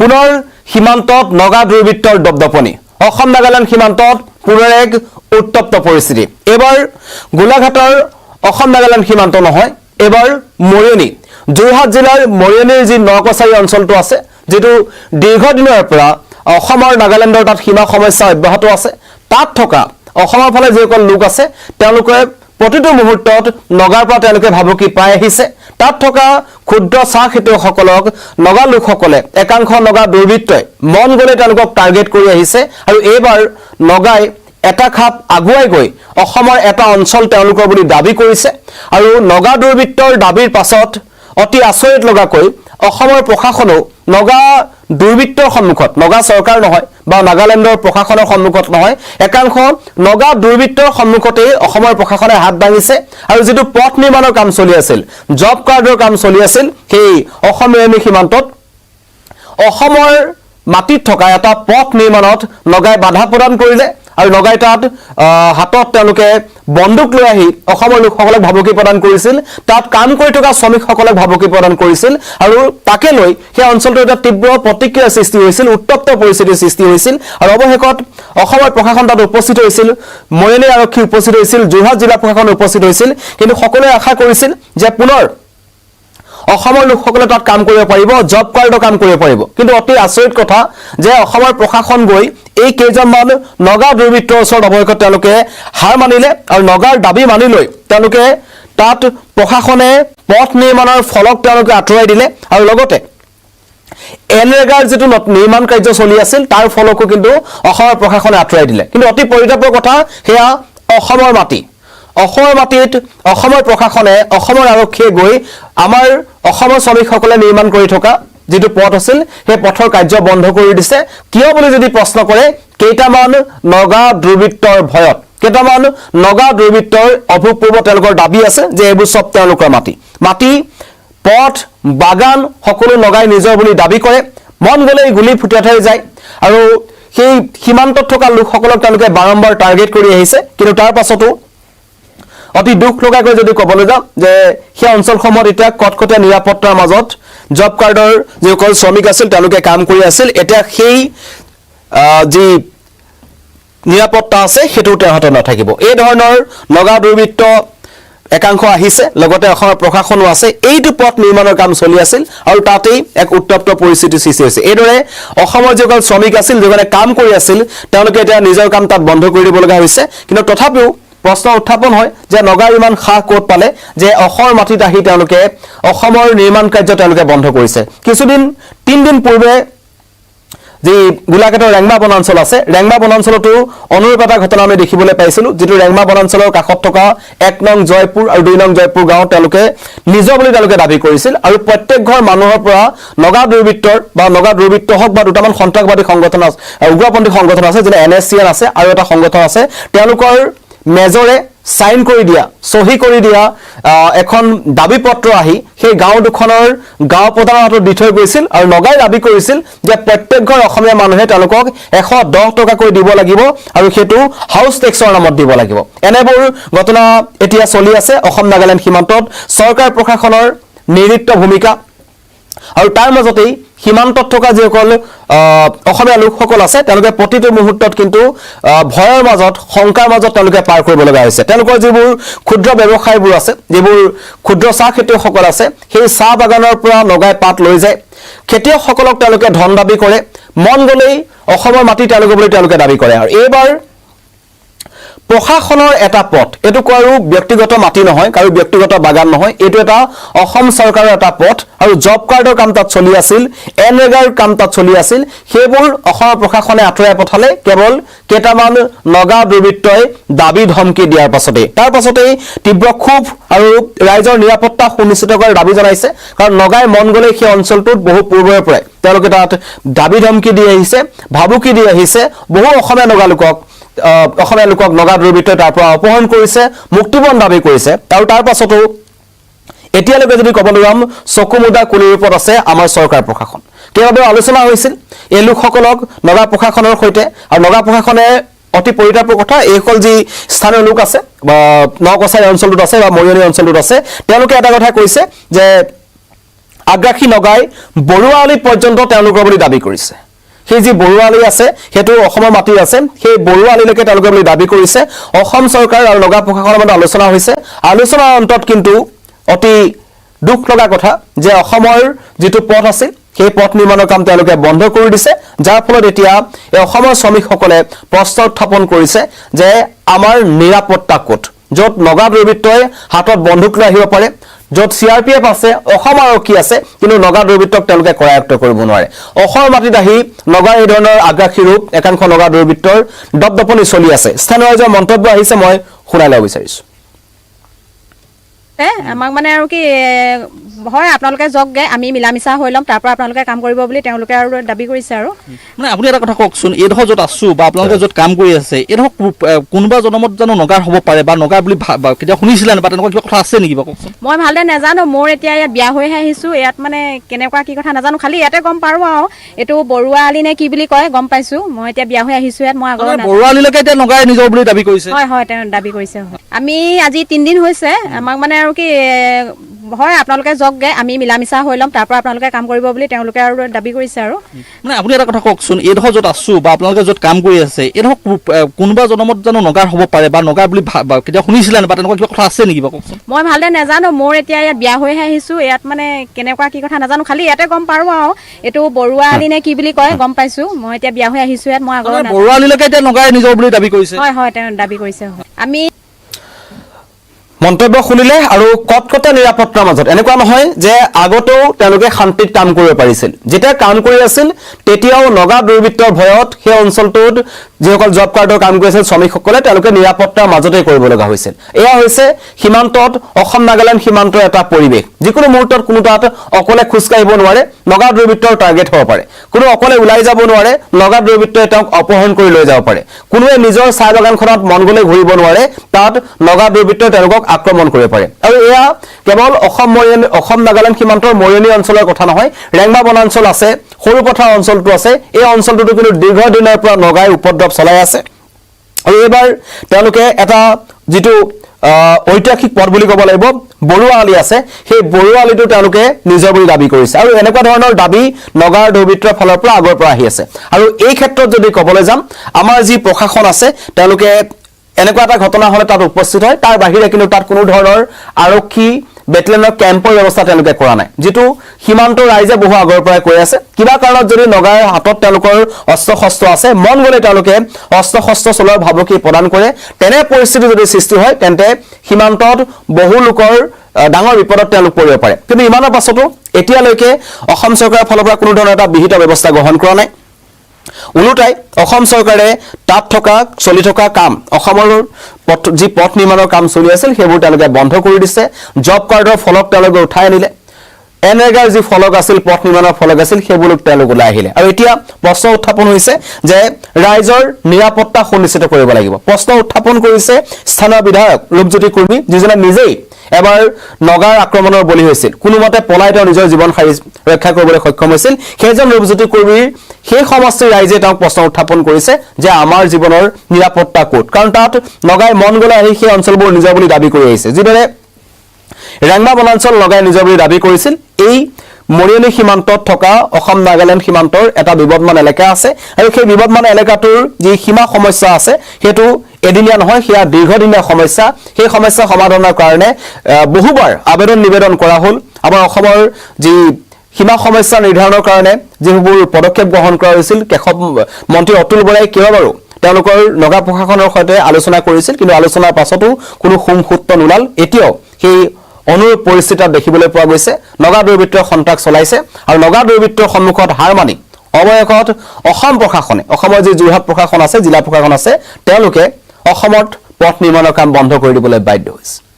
পুনৰ সীমান্তত নগা দুৰ্বৃত্তৰ দপদপনি অসম নাগালেণ্ড সীমান্তত পুনৰ এক উত্তপ্ত পৰিস্থিতি এবাৰ গোলাঘাটৰ অসম নাগালেণ্ড সীমান্ত নহয় এবাৰ মৰিয়নি যোৰহাট জিলাৰ মৰিয়নিৰ যি নকছাৰী অঞ্চলটো আছে যেটো দীৰ্ঘদিনৰ পৰা অসমৰ নাগালেণ্ডৰ তাত সীমা সমস্যা অব্যাহত আছে তাত থকা অসমৰ ফালে যিসকল লোক আছে তেওঁলোকে প্ৰতিটো মুহূৰ্তত নগাৰ পৰা তেওঁলোকে ভাবুকি পাই আহিছে তাত থকা ক্ষুদ্ৰ চাহ খেতিয়কসকলক নগা লোকসকলে একাংশ নগা দুৰ্বৃত্তই মন গলে তেওঁলোকক টাৰ্গেট কৰি আহিছে আৰু এইবাৰ নগাই এটা খাপ আগুৱাই গৈ অসমৰ এটা অঞ্চল তেওঁলোকৰ বুলি দাবী কৰিছে আৰু নগা দুৰ্বৃত্তৰ দাবীৰ পাছত অতি আচৰিত লগাকৈ অসমৰ প্ৰশাসনেও নগা দুৰ্বৃত্তৰ সন্মুখত নগা চৰকাৰ নহয় বা নাগালেণ্ডৰ প্ৰশাসনৰ সন্মুখত নহয় একাংশ নগা দুৰ্বৃত্তৰ সন্মুখতে অসমৰ প্ৰশাসনে হাত দাঙিছে আৰু যেটো পথ নিৰ্মাণৰ কাম চলি আছিল জব কাৰ্ডৰ কাম চলি আছিল সেই অসমৰ সীমান্তত অসমৰ মাটিত থকা এটা পথ নিৰ্মাণত নগাই বাধা প্ৰদান কৰিলে আৰু নগাই তাত হাতত তেওঁলোকে বন্দুক লৈ আহি অসমৰ লোকসকলক ভাবুকি প্ৰদান কৰিছিল তাত কাম কৰি থকা শ্ৰমিকসকলক ভাবুকি প্ৰদান কৰিছিল আৰু তাকে লৈ সেই অঞ্চলটোৰ এটা তীব্ৰ প্ৰতিক্ৰিয়া সৃষ্টি হৈছিল উত্তপ্ত পৰিস্থিতিৰ সৃষ্টি হৈছিল আৰু অৱশেষত অসমৰ প্ৰশাসন তাত উপস্থিত হৈছিল মৰিয়নি আৰক্ষী উপস্থিত হৈছিল যোৰহাট জিলা প্ৰশাসন উপস্থিত হৈছিল কিন্তু সকলোৱে আশা কৰিছিল যে পুনৰ অসমৰ লোকসকলে তাত কাম কৰিব পাৰিব জব কাৰ্ডৰ কাম কৰিব পাৰিব কিন্তু অতি আচৰিত কথা যে অসমৰ প্ৰশাসন গৈ এই কেইজনমান নগা দুৰ্বৃত্তৰ ওচৰত অৱশেষত তেওঁলোকে হাৰ মানিলে আৰু নগাৰ দাবী মানি লৈ তেওঁলোকে তাত প্ৰশাসনে পথ নিৰ্মাণৰ ফলক তেওঁলোকে আঁতৰাই দিলে আৰু লগতে এনৰেগাৰ যেটো নিৰ্মাণ কাৰ্য চলি আছিল তাৰ ফলকো কিন্তু অসমৰ প্ৰশাসনে আঁতৰাই দিলে কিন্তু অতি পৰিতাপৰ কথা হেয়া অসমৰ মাটি অসমৰ মাটিত অসমৰ প্ৰশাসনে অসমৰ আৰক্ষীয়ে গৈ আমাৰ অসমৰ শ্ৰমিকসকলে নিৰ্মাণ কৰি থকা যেটো পথ আছিল সেই পথৰ কাৰ্য বন্ধ কৰি দিছে কিয় বুলি যদি প্ৰশ্ন কৰে কেইটামান নগা দুৰ্বৃত্তৰ ভয়ত কেইটামান নগা দুৰ্বৃত্তৰ অভূতপূৰ্ব তেওঁলোকৰ দাবী আছে যে এইবোৰ সব তেওঁলোকৰ মাটি পথ বাগান সকলো নগাই নিজৰ বুলি দাবী কৰে মন গলে গুলি ফুটাই থৈ যায় আৰু সেই সীমান্তত থকা লোকসকলক তেওঁলোকে বাৰম্বাৰ টাৰ্গেট কৰি আহিছে কিন্তু তাৰ পাছতো অতি দুখ লগাকৈ যদি ক'বলৈ যাওঁ যে সেই অঞ্চলসমূহত এতিয়া কটকটীয়া নিৰাপত্তাৰ মাজত জব কাৰ্ডৰ যিসকল শ্ৰমিক আছিল তেওঁলোকে কাম কৰি আছিল এতিয়া সেই যি নিৰাপত্তা আছে সেইটো তেহঁতৰ নাথাকিব এই ধৰণৰ নগা দুৰ্বৃত্ত একাংশ আহিছে লগতে অসমৰ প্ৰশাসনো আছে এইটো পথ নিৰ্মাণৰ কাম চলি আছিল আৰু তাতেই এক উত্তপ্ত পৰিস্থিতি সৃষ্টি হৈছে এইদৰে অসমৰ যিসকল শ্ৰমিক আছিল যিসকলে কাম কৰি আছিল তেওঁলোকে এতিয়া নিজৰ কাম তাত বন্ধ কৰি দিব লগা হৈছে কিন্তু তথাপিও প্ৰশ্ন উত্থাপন হয় যে নগাৰ ইমান খাহ কোট পালে যে অসমৰ মাটিত আহি তেওঁলোকে অসমৰ নিৰ্মাণ কাৰ্য তেওঁলোকে বন্ধ কৰিছে কিছুদিন 3 দিন পূৰ্বে যে গোলাঘাটৰ ৰেংমা বনাঞ্চল আছে ৰেংমা বনাঞ্চলতো অনুৰূপ এটা ঘটনা আমি দেখিবলৈ পাইছিলো যেটো ৰেংমা বনাঞ্চলৰ কাষত থকা 1 নং জয়পুৰ আৰু 2 নং জয়পুৰ গাঁও তেওঁলোকে নিজৰ বুলি তেওঁলোকে দাবী কৰিছিল আৰু প্ৰত্যেক ঘৰ মানুহৰ পৰা নগা দুৰ্বৃত্তৰ বা নগা দুৰ্বৃত্ত হক বা দুটামান সন্ত্ৰাসবাদী সংগঠন আছে উগ্ৰপন্থী সংগঠন আছে যেনে NSCN আছে আৰু এটা সংগঠন আছে তেওঁলোকৰ মেজৰে সাইন কৰি দিয়া সহি কৰি দিয়া এখন দাবী পত্ৰ আহি সেই গাঁও দুখনৰ গাঁও প্ৰধানৰ হাতত দি থৈ গৈছিল আৰু নগাই দাবী কৰিছিল যে প্ৰত্যেক ঘৰ অসমীয়া মানুহে তেওঁলোকক 110 টকাকৈ দিব লাগিব আৰু হেতু হাউস টেক্সৰ নামত দিব লাগিব এনেবোৰ ঘটনা এতিয়া চলি আছে অসম নাগালেণ্ড সীমান্তত চৰকাৰ প্ৰশাসনৰ নিৰ্লিপ্ত ভূমিকা আৰু তাৰ মাজতেই সীমান্তত থকা যিসকল অসমীয়া লোকসকল আছে তেওঁলোকে প্ৰতিটো মুহূৰ্তত কিন্তু ভয়ৰ মাজত শংকাৰ মাজত তেওঁলোকে পাৰ কৰিব লগা হৈছে তেওঁলোকৰ যিবোৰ ক্ষুদ্ৰ ব্যৱসায়বোৰ আছে যিবোৰ ক্ষুদ্ৰ চাহ খেতিয়কসকল আছে সেই চাহ বাগানৰ পৰা নগাই পাত লৈ যায় খেতিয়কসকলক তেওঁলোকে ধন দাবী কৰে মন গলেই অসমৰ মাটি তেওঁলোকৰ বুলি তেওঁলোকে দাবী কৰে আৰু এইবাৰ প্ৰশাসনৰ এটা পথ এটো কাৰো ব্যক্তিগত মাটি নহয় কাৰো ব্যক্তিগত বাগান নহয় এটো এটা অসম চৰকাৰৰ এটা পথ আৰু জব কাৰ্ডৰ কাম তাত চলি আছিল এনৰেগাৰ কাম তাত চলি আছিল সেইবোৰ অসমৰ প্ৰশাসনে আঁতৰাই পঠালে কেৱল কেইটামান নগা দুৰ্বৃত্তই দাবী ধমকি দিয়াৰ পাছতে তাৰ পাছতেই তীব্ৰ ক্ষোভ আৰু ৰাইজৰ নিৰাপত্তা সুনিশ্চিত কৰাৰ দাবী জনাইছে কাৰণ নগাই মন গলে সেই অঞ্চলটোত বহু পূৰ্বৰে পৰাই তেওঁলোকে তাত দাবী ধমকি দি আহিছে ভাবুকি দি আহিছে বহু অসমীয়া লোকক নগা দুৰ্বৃত্তই তাৰ পৰা অপহৰণ কৰিছে মুক্তিপণ দাবী কৰিছে আৰু তাৰ পাছতো এতিয়ালৈকে যদি ক'বলৈ যাম চকুমুদা কুলিৰ ওপৰত আছে আমাৰ চৰকাৰ প্ৰশাসন কেইবাবাৰো আলোচনা হৈছিল এই লোকসকলক নগা প্ৰশাসনৰ সৈতে আৰু নগা প্ৰশাসনে অতি পৰিতাপৰ কথা এইসকল যি স্থানীয় লোক আছে বা নকছাৰী অঞ্চলটোত আছে বা মৰিয়নি অঞ্চলটোত আছে তেওঁলোকে এটা কথা কৈছে যে আগ্ৰাসী নগাই বৰুৱাআলি পৰ্যন্ত তেওঁলোকৰ বুলি দাবী কৰিছে। সেই যি বৰুৱাআলি আছে সেইটো অসমৰ মাটি আছে, সেই বৰুৱাআলিলৈকে তেওঁলোকে বুলি দাবী কৰিছে। অসম চৰকাৰ আৰু নগা প্ৰশাসনৰ মাজত আলোচনা হৈছে। আলোচনাৰ অন্তত কিন্তু অতি দুখ লগা কথা যে অসমৰ যিটো পথ আছিল সেই পথ নিৰ্মাণৰ কাম তেওঁলোকে বন্ধ কৰি দিছে, যাৰ ফলত এতিয়া এই অসমৰ শ্ৰমিকসকলে প্ৰশ্ন উত্থাপন কৰিছে যে আমাৰ নিৰাপত্তা ক'ত, য'ত নগা দুৰ্বৃত্তই হাতত বন্দুক লৈ আহিব পাৰে, য'ত CRPF আছে, অসম আৰক্ষী আছে, কিন্তু নগা দুৰ্বৃত্তক তেওঁলোকে কৰায়ত্ব কৰিব নোৱাৰে। অসমৰ মাটিত আহি নগাৰ এই ধৰণৰ আগ্ৰাসী ৰূপ একাংশ নগা দুৰ্বৃত্তৰ দপদপনি চলি আছে। স্থানীয় ৰাইজৰ মন্তব্য আহিছে, মই শুনাই ল'ব বিচাৰিছোঁ। আমাক মানে আৰু কি হয়, আপোনালোকে যাওকগে, আমি মিলা মিছা হৈ ল'ম, তাৰ পৰা আপোনালোকে কাম কৰিব বুলি তেওঁলোকে আৰু দাবী কৰিছে। আৰু মানে আপুনি এটা কথা কওকচোন, এইডোখৰ য'ত আছো বা আপোনালোকে য'ত কাম কৰি আছে, এইডোখৰ কোনোবা জনমত জানো নগাৰ হ'ব পাৰে বা নগাৰ বুলি কেতিয়া শুনিছিলে বা তেনেকুৱা কিবা কথা আছে নেকি বা কওকচোন? মই ভালদৰে নাজানো, মোৰ এতিয়া ইয়াত বিয়া হৈহে আহিছোঁ। ইয়াত মানে কেনেকুৱা কি কথা নাজানো, খালি ইয়াতে গম পাৰো আৰু এইটো বৰুৱাআলি নে কি বুলি কয় গম পাইছোঁ। মই এতিয়া বিয়া হৈ আহিছোঁ ইয়াত, মই আগৰ বৰুৱাআলিলৈকে এতিয়া নগাই নিজৰ বুলি দাবী কৰিছে। হয় হয়, তেওঁ দাবী কৰিছে। আমি আজি 3 দিন হৈছে, আমাক মানে আৰু কি হয়, আপোনালোকে যাওকগে, আমি মিলা মিছা হৈ ল'ম, তাৰ পৰা আপোনালোকে কাম কৰিব বুলি তেওঁলোকে আৰু দাবী কৰিছে। আৰু মানে আপুনি এটা কথা কওকচোন, এইডোখৰ য'ত আছো বা আপোনালোকে য'ত কাম কৰি আছে, এইডোখৰ কোনোবা জনমত জানো নগাৰ হ'ব পাৰে বা নগাৰ বুলি কেতিয়া শুনিছিলে বা তেনেকুৱা কিবা কথা আছে নেকি বা কওকচোন? মই ভালদৰে নাজানো, মোৰ এতিয়া ইয়াত বিয়া হৈহে আহিছোঁ। ইয়াত মানে কেনেকুৱা কি কথা নাজানো, খালি ইয়াতে গম পাৰো আৰু এইটো বৰুৱাআলি নে কি বুলি কয় গম পাইছোঁ। মই এতিয়া বিয়া হৈ আহিছোঁ ইয়াত, মই আগৰ বৰুৱাআলিলৈকে এতিয়া নগাই নিজৰ বুলি দাবী কৰিছে। হয় হয়, তেওঁ দাবী কৰিছে। আমি মন্তব্য শুনিলে আৰু কটকটীয়া নিৰাপত্তাৰ মাজত এনেকুৱা নহয় যে আগতেও তেওঁলোকে শান্তিত কাম কৰিব পাৰিছিল। যেতিয়া কাম কৰি আছিল তেতিয়াও নগা দুৰ্বৃত্তৰ ভয়ত সেই অঞ্চলটোত যিসকল জব কাৰ্ডৰ কাম কৰিছিল শ্ৰমিকসকলে তেওঁলোকে নিৰাপত্তাৰ মাজতে কৰিব লগা হৈছিল। এয়া হৈছে সীমান্তত অসম নাগালেণ্ড সীমান্তৰ এটা পৰিৱেশ। যিকোনো মুহূৰ্তত কোনো তাত অকলে খোজকাঢ়িব নোৱাৰে, নগা দুৰ্বৃত্তৰ টাৰ্গেট হ'ব পাৰে। কোনো অকলে ওলাই যাব নোৱাৰে, নগা দুৰ্বৃত্তই তেওঁক অপহৰণ কৰি লৈ যাব পাৰে। কোনোৱে নিজৰ চাহ বাগানখনত মন গ'লে ঘূৰিব নোৱাৰে, তাত নগা দুৰ্বৃত্তই তেওঁলোকক আক্ৰমণ কৰিব পাৰে। আৰু এয়া কেৱল অসম নাগালেণ্ড সীমান্তৰ মৰিয়নি অঞ্চলৰ কথা নহয়, ৰেংমা বনাঞ্চল আছে, সৰুপথাৰ অঞ্চলটো আছে। এই অঞ্চলটোতো কিন্তু দীৰ্ঘদিনৰ পৰা নগাই উপদ্ৰৱ চলাই আছে। আৰু এইবাৰ তেওঁলোকে এটা যিটো ঐতিহাসিক পথ বুলি ক'ব লাগিব, বৰুৱাআলি আছে, সেই বৰুৱাআলিটো তেওঁলোকে নিজৰ বুলি দাবী কৰিছে। আৰু এনেকুৱা ধৰণৰ দাবী নগাৰ দুৰ্বৃত্তৰ ফালৰ পৰা আগৰ পৰা আহি আছে। আৰু এই ক্ষেত্ৰত যদি ক'বলৈ যাম, আমাৰ যি প্ৰশাসন আছে তেওঁলোকে এনেকুৱা এটা ঘটনা হ'লে তাত উপস্থিত হয়, তাৰ বাহিৰে কিন্তু তাত কোনো ধৰণৰ আৰক্ষী বেটেলিয়নৰ কেম্পৰ ব্যৱস্থা তেওঁলোকে কৰা নাই, যিটো সীমান্তৰ ৰাইজে বহু আগৰ পৰাই কৈ আছে। কিবা কাৰণত যদি নগাৰ হাতত তেওঁলোকৰ অস্ত্ৰ শস্ত্ৰ আছে, মন গ'লে তেওঁলোকে অস্ত্ৰ শস্ত্ৰ চলোৱাৰ ভাবুকি প্ৰদান কৰে, তেনে পৰিস্থিতি যদি সৃষ্টি হয় তেন্তে সীমান্তত বহু লোকৰ ডাঙৰ বিপদত তেওঁলোক পৰিব পাৰে। কিন্তু ইমানৰ পাছতো এতিয়ালৈকে অসম চৰকাৰৰ ফালৰ পৰা কোনো ধৰণৰ এটা বিহিত ব্যৱস্থা গ্ৰহণ কৰা নাই। ওলোটাই অসম চৰকাৰে তাত চলি থকা কাম, অসমৰ যি পথ নিৰ্মাণৰ কাম চলি আছিল সেইবোৰ তেওঁলোকে বন্ধ কৰি দিছে। জব কাৰ্ডৰ ফলক তেওঁলোকে উঠাই আনিলে, এনৰেগাৰ যি ফলক আছিল, পথ নিৰ্মাণৰ ফলক আছিল, সেইবোৰ তেওঁলোক ওলাই আহিলে। আৰু এতিয়া প্ৰশ্ন উত্থাপন হৈছে যে ৰাইজৰ নিৰাপত্তা সুনিশ্চিত কৰিব লাগিব। প্ৰশ্ন উত্থাপন কৰিছে স্থানীয় বিধায়ক ৰূপজ্যোতি কুৰ্মী, যিজনে নিজেই এবাৰ নগাৰ আক্ৰমণৰ বলি হৈছিল, কোনোমতে পলাই তেওঁ নিজৰ জীৱন ৰক্ষা কৰিবলৈ সক্ষম হৈছিল। সেইজন ৰূপজ্যোতি কুৰ্মীৰ সেই সমষ্টিৰ ৰাইজে তেওঁক প্ৰশ্ন উত্থাপন কৰিছে যে আমাৰ জীৱনৰ নিৰাপত্তা ক'ত, কাৰণ তাত নগাই মন গ'লে আহি সেই অঞ্চলবোৰ নিজৰ বুলি দাবী কৰি আহিছে। যিদৰে ৰেংমা বনাঞ্চল নগাই নিজৰ বুলি দাবী কৰিছিল, এই মৰিয়নি সীমান্তত থকা অসম নাগালেণ্ড সীমান্তৰ এটা বিবদমান এলেকা আছে। আৰু সেই বিবদমান এলেকাটোৰ যি সীমা সমস্যা আছে সেইটো এদিনীয়া নহয়, সেয়া দীৰ্ঘদিনীয়া সমস্যা। সেই সমস্যা সমাধানৰ কাৰণে বহুবাৰ আবেদন নিবেদন কৰা হ'ল। আমাৰ অসমৰ যি সীমা সমস্যা নিৰ্ধাৰণৰ কাৰণে যিবোৰ পদক্ষেপ গ্ৰহণ কৰা হৈছিল, কেশৱ মন্ত্ৰী অতুল বৰাই কেইবাবাৰো তেওঁলোকৰ নগা প্ৰশাসনৰ সৈতে আলোচনা কৰিছিল, কিন্তু আলোচনাৰ পাছতো কোনো সুমসূত্ৰ নোলাল। এতিয়াও সেই অনুৰূপ পৰিস্থিতি দেখিবলৈ পোৱা গৈছে। নগা দুৰ্বৃত্তই সন্ত্ৰাস চলাইছে আৰু নগা দুৰ্বৃত্তৰ সন্মুখত হাৰ মানি অৱশেষত অসম প্ৰশাসনে, অসমৰ যি যোৰহাট প্ৰশাসন আছে, জিলা প্ৰশাসন আছে, তেওঁলোকে অসমত পথ নিৰ্মাণৰ কাম বন্ধ কৰি দিবলৈ বাধ্য হৈছে।